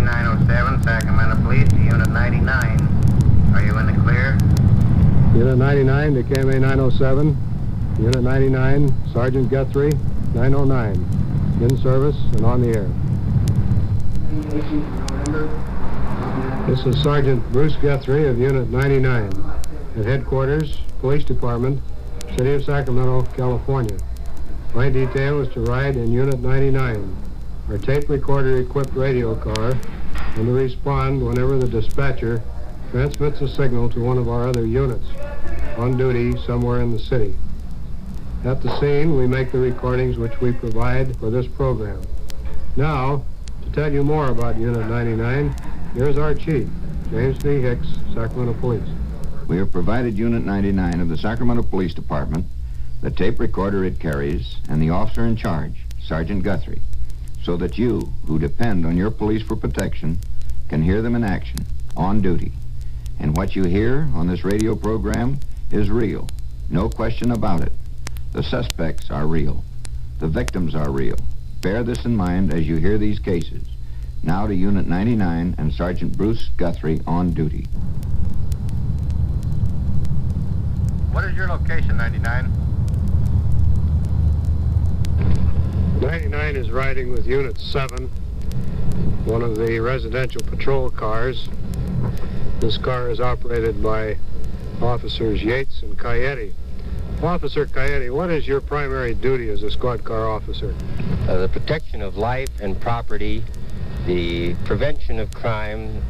KMA-907, Sacramento Police to Unit 99. Are you in the clear? Unit 99 to KMA-907. Unit 99, Sergeant Guthrie, 909. In service and on the air. This is Sergeant Bruce Guthrie of Unit 99 at Headquarters, Police Department, City of Sacramento, California. My detail is to ride in Unit 99, our tape recorder-equipped radio car, and to respond whenever the dispatcher transmits a signal to one of our other units on duty somewhere in the city. At the scene, we make the recordings which we provide for this program. Now, to tell you more about Unit 99, here's our chief, James V. Hicks, Sacramento Police. We have provided Unit 99 of the Sacramento Police Department the tape recorder it carries and the officer in charge, Sergeant Guthrie, so that you, who depend on your police for protection, can hear them in action, on duty. And what you hear on this radio program is real, no question about it. The suspects are real. The victims are real. Bear this in mind as you hear these cases. Now to Unit 99 and Sergeant Bruce Guthrie on duty. What is your location, 99? 99 is riding with Unit 7, one of the residential patrol cars. This car is operated by Officers Yates and Cayeti. Officer Cayeti, what is your primary duty as a squad car officer? The protection of life and property, the prevention of crime,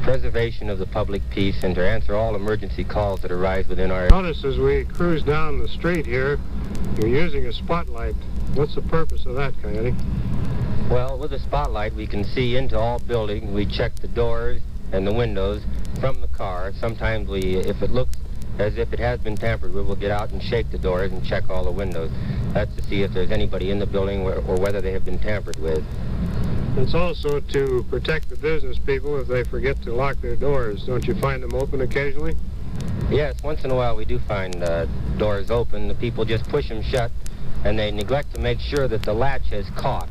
preservation of the public peace, and to answer all emergency calls that arise within our... Notice as we cruise down the street here, you're using a spotlight. What's the purpose of that, Cayeti? Well, with a spotlight, we can see into all buildings. We check the doors and the windows from the car. Sometimes if it looks as if it has been tampered with, we'll get out and shake the doors and check all the windows. That's to see if there's anybody in the building or whether they have been tampered with. It's also to protect the business people if they forget to lock their doors. Don't you find them open occasionally? Yes, once in a while we do find doors open. The people just push them shut, and they neglect to make sure that the latch has caught,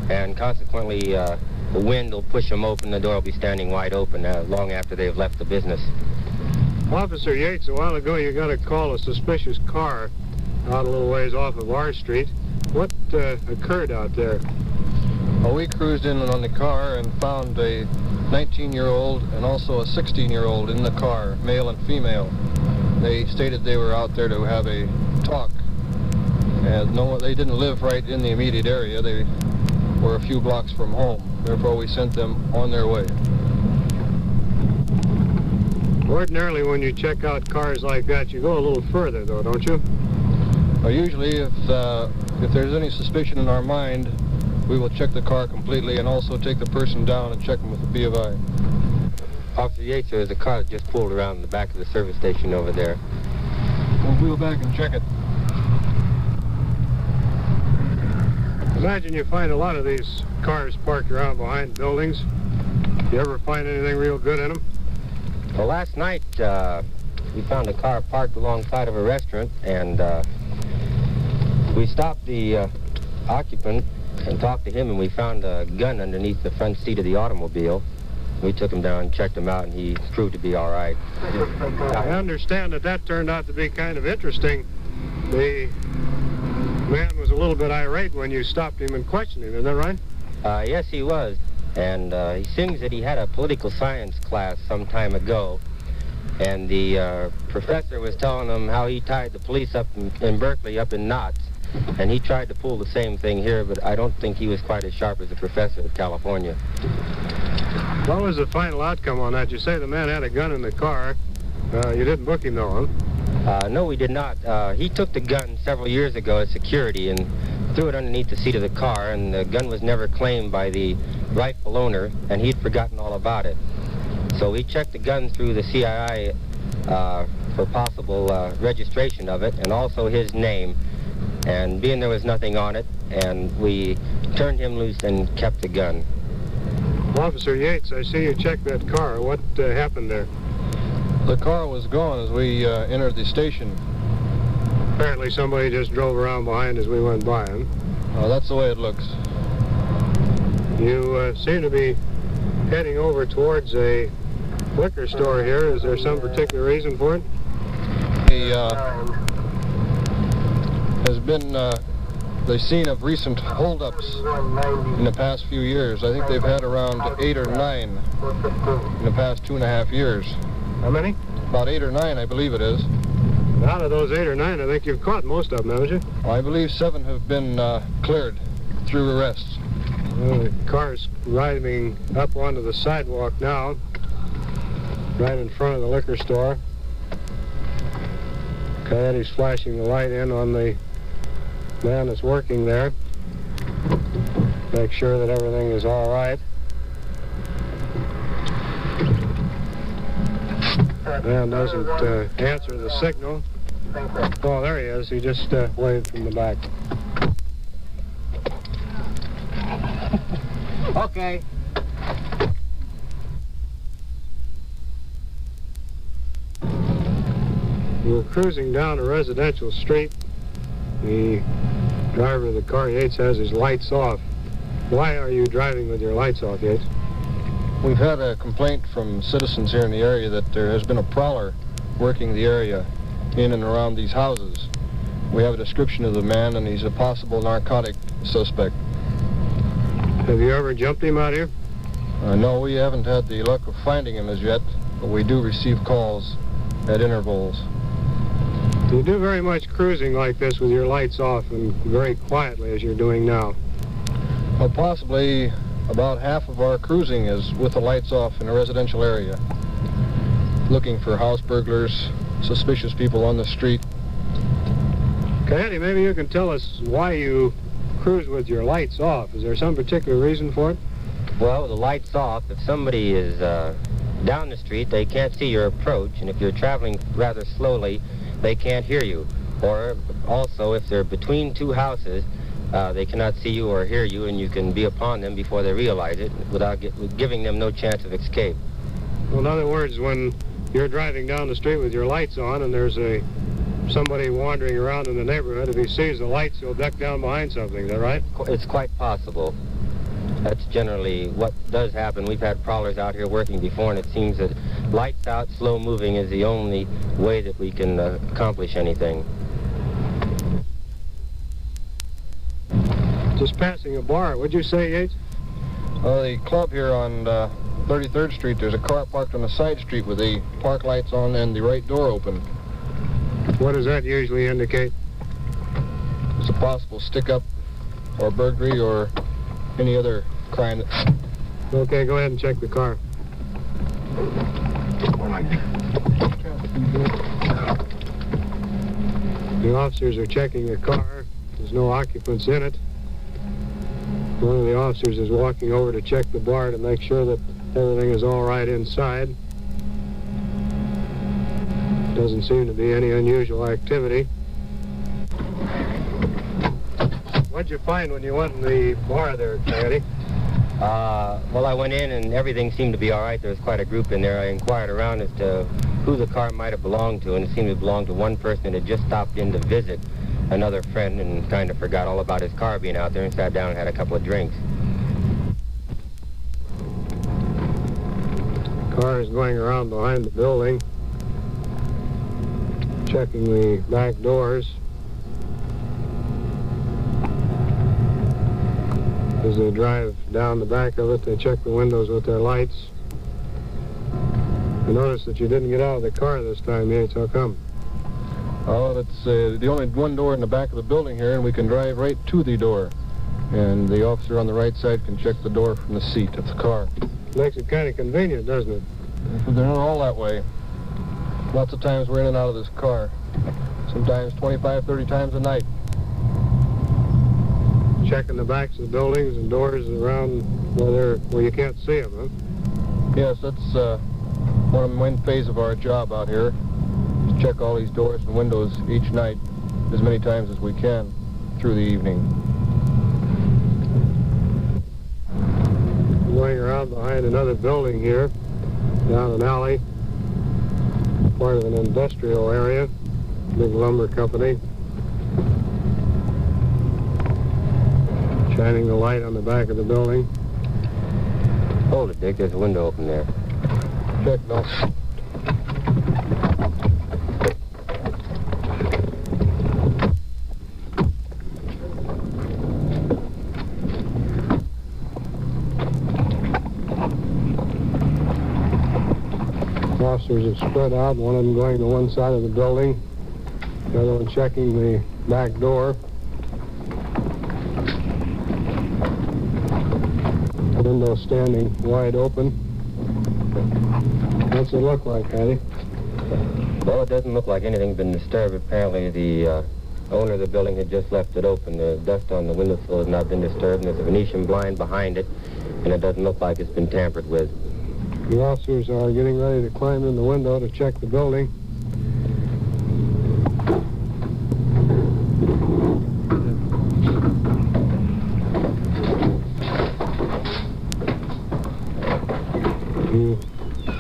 and consequently the wind will push them open. The door will be standing wide open long after they've left the business. Officer Yates, a while ago you got a call, a suspicious car out a little ways off of our street. What occurred out there? Well, we cruised in on the car and found a 19-year-old and also a 16-year-old in the car, male and female. They stated they were out there to have a talk. And no, they didn't live right in the immediate area. They were a few blocks from home. Therefore, we sent them on their way. Ordinarily, when you check out cars like that, you go a little further, though, don't you? Well, usually, if there's any suspicion in our mind, we will check the car completely and also take the person down and check them with the B of I. Officer Yates, there's a car that just pulled around the back of the service station over there. We'll wheel back and check it. Imagine you find a lot of these cars parked around behind buildings. You ever find anything real good in them? Well, last night we found a car parked alongside of a restaurant, and we stopped the occupant and talked to him, and we found a gun underneath the front seat of the automobile. We took him down and checked him out, and he proved to be all right. I understand that turned out to be kind of interesting. The man was a little bit irate when you stopped him and questioned him, is that right? Yes, he was. And he sings that he had a political science class some time ago, and the professor was telling him how he tied the police up in Berkeley up in knots, and he tried to pull the same thing here, but I don't think he was quite as sharp as the professor of California. What was the final outcome on that? You say the man had a gun in the car. You didn't book him, though, huh? No, we did not. He took the gun several years ago as security and threw it underneath the seat of the car, and the gun was never claimed by the rightful owner, and he'd forgotten all about it. So we checked the gun through the CII for possible registration of it, and also his name. And being there was nothing on it, and we turned him loose and kept the gun. Officer Yates, I see you checked that car. What happened there? The car was gone as we entered the station. Apparently somebody just drove around behind as we went by him. That's the way it looks. You seem to be heading over towards a liquor store here. Is there some particular reason for it? He has been the scene of recent holdups in the past few years. I think they've had around 8 or 9 in the past 2.5 years. How many? About 8 or 9, I believe it is. Out of those 8 or 9, I think you've caught most of them, haven't you? I believe 7 have been cleared through arrests. Well, the car's driving up onto the sidewalk now, right in front of the liquor store. Coyote's flashing the light in on the man that's working there. Make sure that everything is all right. Man doesn't answer the signal. Oh, there he is. He just waved from the back. Okay. We're cruising down a residential street. The driver of the car, Yates, has his lights off. Why are you driving with your lights off, Yates? We've had a complaint from citizens here in the area that there has been a prowler working the area in and around these houses. We have a description of the man, and he's a possible narcotic suspect. Have you ever jumped him out here? No, we haven't had the luck of finding him as yet, but we do receive calls at intervals. Do you do very much cruising like this with your lights off and very quietly as you're doing now? Well, possibly about half of our cruising is with the lights off in a residential area, looking for house burglars, suspicious people on the street. Coyote, maybe you can tell us why you cruise with your lights off. Is there some particular reason for it? Well, with the lights off, if somebody is down the street, they can't see your approach, and if you're traveling rather slowly, they can't hear you. Or also, if they're between two houses, they cannot see you or hear you, and you can be upon them before they realize it without giving them no chance of escape. Well, in other words, when you're driving down the street with your lights on and there's somebody wandering around in the neighborhood, if he sees the lights, he'll duck down behind something. Is that right? It's quite possible. That's generally what does happen. We've had prowlers out here working before, and it seems that lights out, slow moving is the only way that we can accomplish anything. Just passing a bar. What'd you say, Yates? The club here on 33rd Street, there's a car parked on the side street with the park lights on and the right door open. What does that usually indicate? It's a possible stick-up or burglary or any other crime. Okay, go ahead and check the car. The officers are checking the car. There's no occupants in it. One of the officers is walking over to check the bar to make sure that everything is all right inside. Doesn't seem to be any unusual activity. What'd you find when you went in the bar there, Coyote? Well, I went in and everything seemed to be all right. There was quite a group in there. I inquired around as to who the car might have belonged to, and it seemed to belong to one person that had just stopped in to visit another friend and kind of forgot all about his car being out there and sat down and had a couple of drinks. The car is going around behind the building, checking the back doors. As they drive down the back of it, they check the windows with their lights. I noticed that you didn't get out of the car this time, Yates. How come? Oh, that's the only one door in the back of the building here, and we can drive right to the door. And the officer on the right side can check the door from the seat of the car. Makes it kind of convenient, doesn't it? They're not all that way. Lots of times we're in and out of this car. Sometimes 25, 30 times a night. Checking the backs of the buildings and doors around where you can't see them, huh? Yes, that's one of the main phase of our job out here. To check all these doors and windows each night as many times as we can through the evening. Going around behind another building here, down an alley, part of an industrial area, big lumber company. Shining the light on the back of the building. Hold it, Dick. There's a window open there. Check, no. Officers have spread out, one of them going to one side of the building, the other one checking the back door. The window standing wide open. What's it look like, Patty? Well, it doesn't look like anything's been disturbed. Apparently, the owner of the building had just left it open. The dust on the windowsill has not been disturbed, and there's a Venetian blind behind it, and it doesn't look like it's been tampered with. The officers are getting ready to climb in the window to check the building. The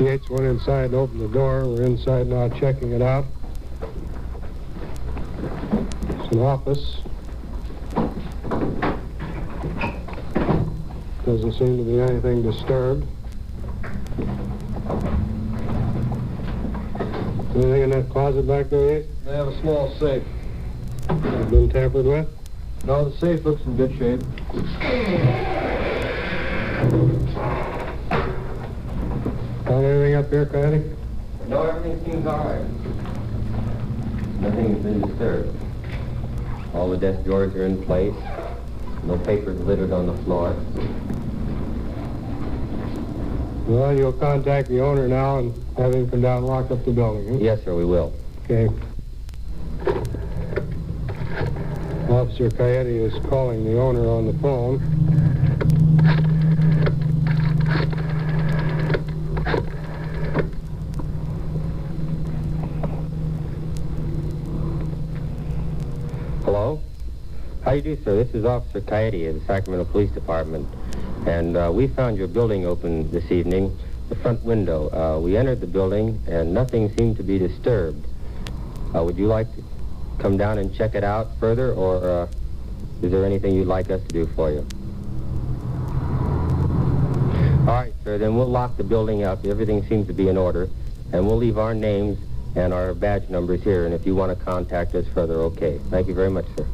Yates went inside and opened the door. We're inside now checking it out. It's an office. Doesn't seem to be anything disturbed. Anything in that closet back there, Yates? They have a small safe. Has been tampered with? No, the safe looks in good shape. Found anything up here, Patty? No, everything seems all right. Nothing has been disturbed. All the desk drawers are in place. No papers littered on the floor. Well, you'll contact the owner now and have him come down and lock up the building, huh? Yes, sir, we will. Okay. Officer Coyote is calling the owner on the phone. Hello? How do you do, sir? This is Officer Coyote of the Sacramento Police Department. And we found your building open this evening, the front window. We entered the building, and nothing seemed to be disturbed. Would you like to come down and check it out further, or is there anything you'd like us to do for you? All right, sir, then we'll lock the building up. Everything seems to be in order, and we'll leave our names and our badge numbers here, and if you want to contact us further, okay. Thank you very much, sir.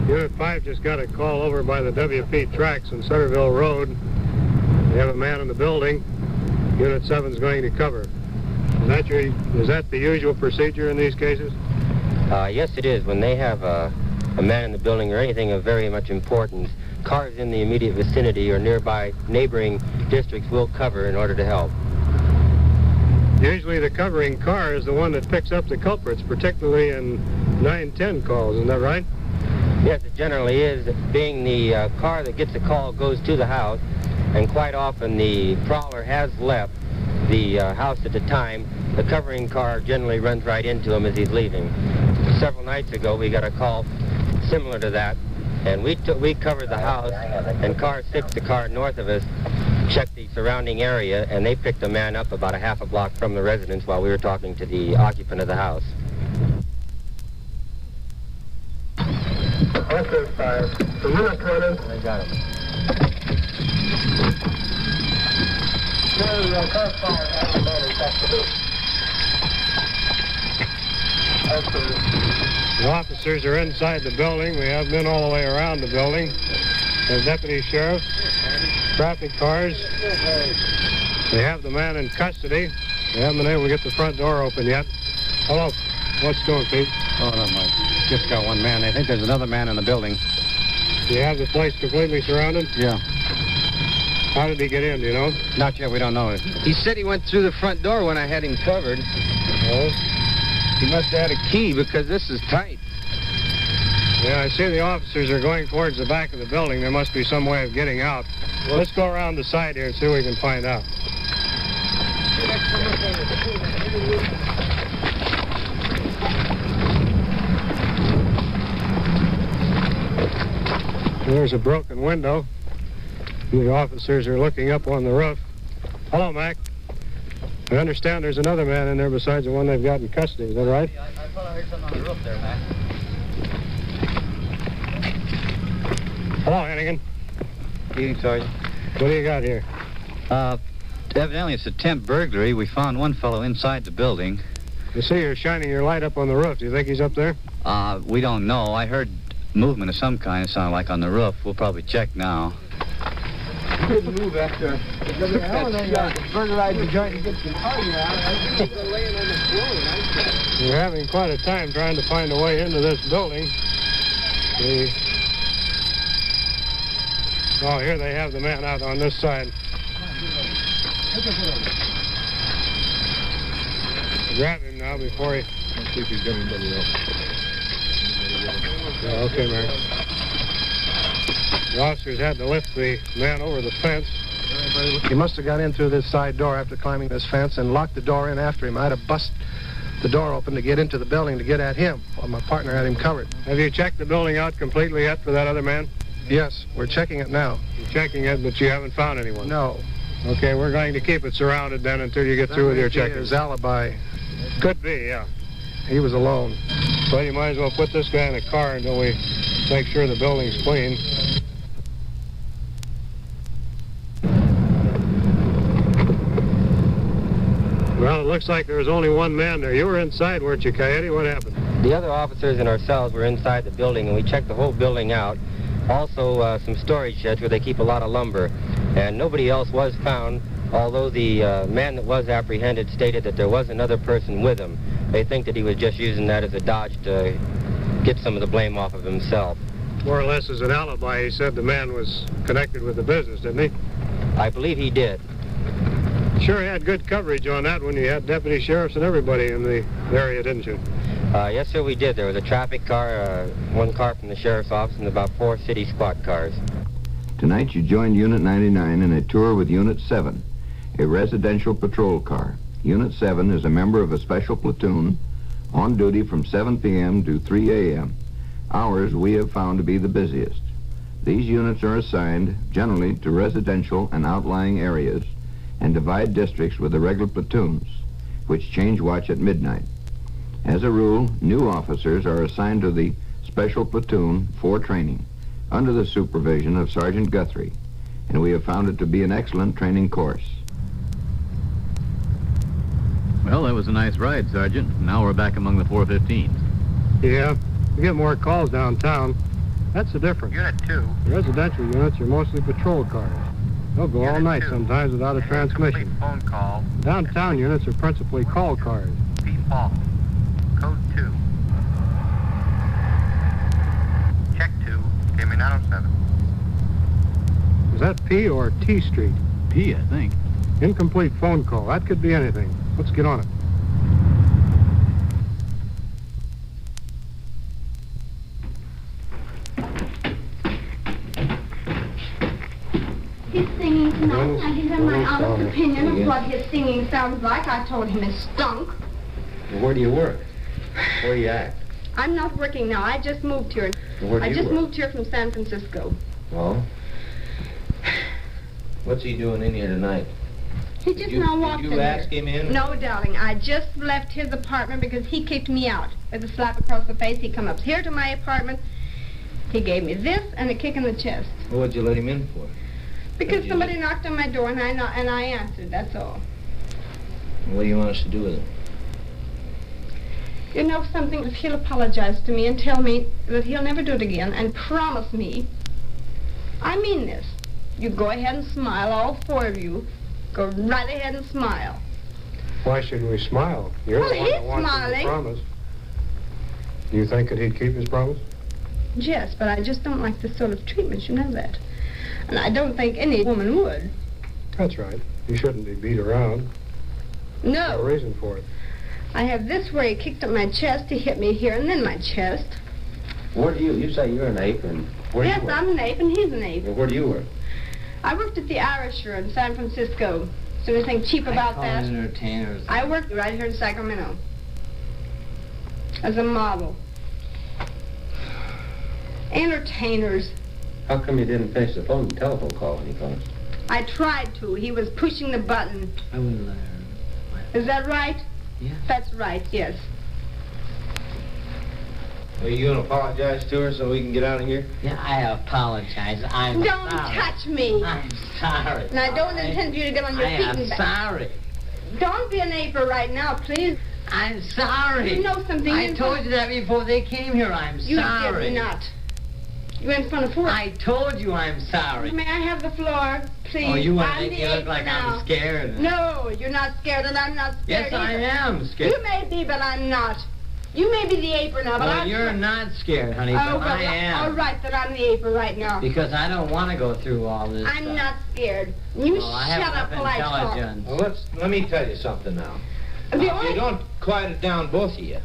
Unit 5 just got a call over by the WP tracks on Centerville Road. They have a man in the building. Unit 7 is going to cover. Is that the usual procedure in these cases? Yes, it is. When they have a man in the building or anything of very much importance, cars in the immediate vicinity or nearby neighboring districts will cover in order to help. Usually the covering car is the one that picks up the culprits, particularly in 910 calls, isn't that right? Yes, it generally is. Being the car that gets a call goes to the house, and quite often the prowler has left the house at the time. The covering car generally runs right into him as he's leaving. Several nights ago, we got a call similar to that, and we covered the house, and car 6, the car north of us, checked the surrounding area, and they picked a man up about a half a block from the residence while we were talking to the occupant of the house. Officer 5, the unit commander. I got him. The officers are inside the building. We have men all the way around the building. There's deputy sheriff, traffic cars. They have the man in custody. They haven't been able to get the front door open yet. Hello. What's going, Pete? Oh, no, Mike. Just got one man. I think there's another man in the building. Do you have the place completely surrounded? Yeah. How did he get in, do you know? Not yet. We don't know. He said he went through the front door when I had him covered. Oh? He must have had a key because this is tight. Yeah, I see the officers are going towards the back of the building. There must be some way of getting out. Well, let's go around the side here and see what we can find out. There's a broken window. The officers are looking up on the roof. Hello, Mac. I understand there's another man in there besides the one they've got in custody. Is that right? Yeah, I thought I heard something on the roof there, Mac. Hello, Hannigan. Evening, Sergeant. What do you got here? Evidently it's a temp burglary. We found one fellow inside the building. You see you're shining your light up on the roof. Do you think he's up there? We don't know. I heard movement of some kind, it sounded like on the roof. We'll probably check now. Couldn't move after. Burglarized the joint and get some party out. We're having quite a time trying to find a way into this building. Oh, here they have the man out on this side. Grab him now before he... Let's see if he's got anybody else. Yeah, okay, Mary. The officers had to lift the man over the fence. He must have got in through this side door after climbing this fence and locked the door in after him. I'd have bust the door open to get into the building to get at him while my partner had him covered. Have you checked the building out completely yet for that other man? Yes, we're checking it now. You're checking it, but you haven't found anyone? No. Okay, we're going to keep it surrounded then until you get through with your checking. His alibi. Could be, yeah. He was alone. Well, you might as well put this guy in a car until we make sure the building's clean. Well, it looks like there was only one man there. You were inside, weren't you, Coyote? What happened? The other officers and ourselves were inside the building, and we checked the whole building out. Also, some storage sheds where they keep a lot of lumber. And nobody else was found, although the man that was apprehended stated that there was another person with him. They think that he was just using that as a dodge to get some of the blame off of himself. More or less as an alibi, he said the man was connected with the business, didn't he? I believe he did. Sure had good coverage on that when you had deputy sheriffs and everybody in the area, didn't you? Yes, sir, we did. There was a traffic car, one car from the sheriff's office, and about 4 city squad cars. Tonight you joined Unit 99 in a tour with Unit 7, a residential patrol car. Unit 7 is a member of a special platoon on duty from 7 p.m. to 3 a.m. Hours we have found to be the busiest. These units are assigned generally to residential and outlying areas and divide districts with the regular platoons, which change watch at midnight. As a rule, new officers are assigned to the special platoon for training under the supervision of Sergeant Guthrie, and we have found it to be an excellent training course. Well, that was a nice ride, Sergeant. Now we're back among the 415s. Yeah, we get more calls downtown. That's the difference. Unit 2. The residential units are mostly patrol cars. They'll go all Unit night 2. sometimes without a transmission. Complete phone call. Downtown units are principally call cars. P. Paul. Code 2. Check 2. Give me 907. Is that P or T Street? P, I think. Incomplete phone call. That could be anything. Let's get on it. He's singing tonight. I give him my honest opinion of what his singing sounds like. I told him it stunk. Well, where do you work? Where do you act? I'm not working now. I just moved here. Well, where do I you just work? moved here from San Francisco. Well, what's he doing in here tonight? He just now walked in Did you ask here. him in? No, darling. I just left his apartment because he kicked me out. With a slap across the face, he come up here to my apartment. He gave me this and a kick in the chest. Well, what'd you let him in for? Because somebody knocked on my door and I answered, that's all. What do you want us to do with him? You know something? If he'll apologize to me and tell me that he'll never do it again and promise me, I mean this. You go ahead and smile, all 4 of you. Go right ahead and smile. Why should we smile? You're Well, the one that he's wants him smiling. to promise. Do you think that he'd keep his promise? Yes, but I just don't like this sort of treatment, you know that. And I don't think any woman would. That's right. You shouldn't be beat around. No No. reason for it. I have this where he kicked up my chest, he hit me here and then my chest. Where do you say you're an ape, and where do Yes, you work? I'm an ape and he's an ape. Well, where do you work? I worked at the Irisher in San Francisco. Is there anything cheap about that? Entertainers. I worked right here in Sacramento as a model. Entertainers. How come you didn't finish the telephone call when he called? I tried to. He was pushing the button. I wouldn't let her. Is that right? Yeah. That's right, yes. Are you going to apologize to her so we can get out of here? Yeah, I apologize. I'm Don't sorry. touch me. I'm sorry. And I don't intend for you to get on your feet I'm and back. sorry. Don't be an aper right now, please. I'm sorry. You know something. I told you that before they came here. I'm You sorry. did not. You were in front of who? I told you I'm sorry. May I have the floor, please? Oh, you want to I'm make the me look ape like now. I'm scared? No, you're not scared, and I'm not scared Yes, I either. am scared. You may be, but I'm not. You may be the aper now, but Well, I'm... you're not scared, honey, Oh, but well, I am. all right, that I'm the aper right now. Because I don't want to go through all this I'm stuff. not scared. You Well, I have shut up enough while I talk. intelligence. Well, let me tell you something now. The If only... you don't quiet it down, both of you,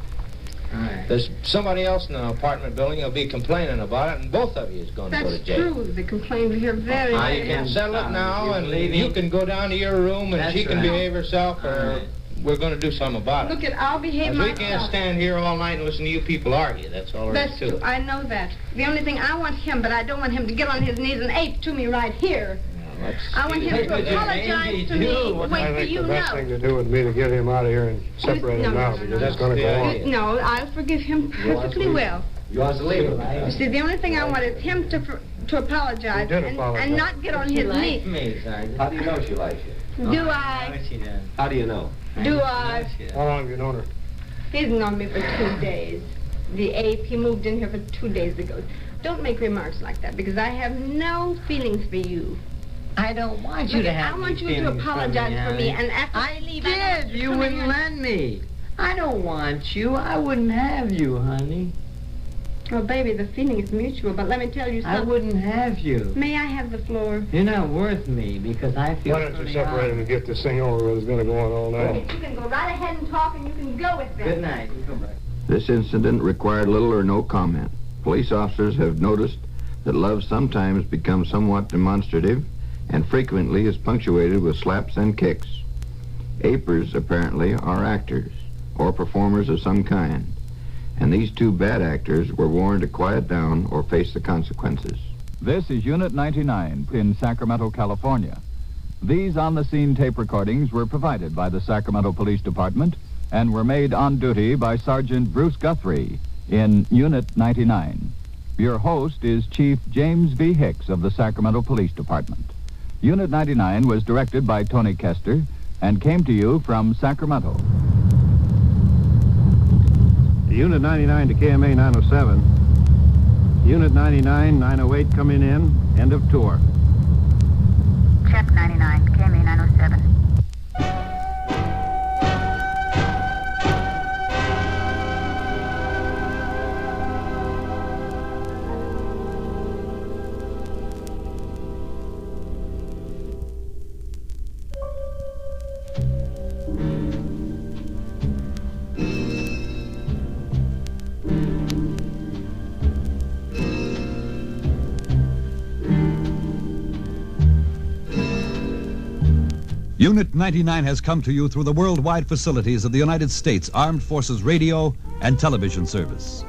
Right. there's somebody else in the apartment building who'll be complaining about it, and both of you is going to go to That's jail. true. The complaint here very, Now, very you can much. settle it now, You and believe me? you can go down to your room, and That's she can right. behave herself, or All right. we're going to do something about it. Look, I'll behave Because myself. we can't stand here all night and listen to you people argue. That's all there That's is to true. it. I know that. The only thing, I want him, but I don't want him to get on his knees and ape to me right here. I want him to apologize to me. Wait I for think you the best now. thing to do would be to get him out of here and separate him now, because it's going to go on. No, I'll forgive him perfectly well. You want to leave You see, the only thing I want is him to apologize, He did and apologize. not get on She his likes knees. me, Sergeant. How do you know she likes you? Do I know I? she does. How do you know? Do know I? she does. How long have you known her? He's known me for 2 days. The ape, he moved in here for 2 days ago. Don't make remarks like that, because I have no feelings for you. I don't want you Look, to have I want these you to feelings apologize for me, honey. and after I leave, I Did. don't You come wouldn't in. let me. I don't want you. I wouldn't have you, honey. Well, baby, the feeling is mutual, but let me tell you I something. wouldn't have you. May I have the floor? You're not worth me because I feel Why don't you pretty separate him hard. and get this thing over with? It's going to go on all night. You can go right ahead and talk, and you can go with them. Good night. You come back. This incident required little or no comment. Police officers have noticed that love sometimes becomes somewhat demonstrative and frequently is punctuated with slaps and kicks. Apers, apparently, are actors or performers of some kind, and these two bad actors were warned to quiet down or face the consequences. This is Unit 99 in Sacramento, California. These on-the-scene tape recordings were provided by the Sacramento Police Department and were made on duty by Sergeant Bruce Guthrie in Unit 99. Your host is Chief James V. Hicks of the Sacramento Police Department. Unit 99 was directed by Tony Kester and came to you from Sacramento. Unit 99 to KMA 907. Unit 99, 908 coming in. End of tour. Check 99, KMA 907. Unit 99 has come to you through the worldwide facilities of the United States Armed Forces Radio and Television Service.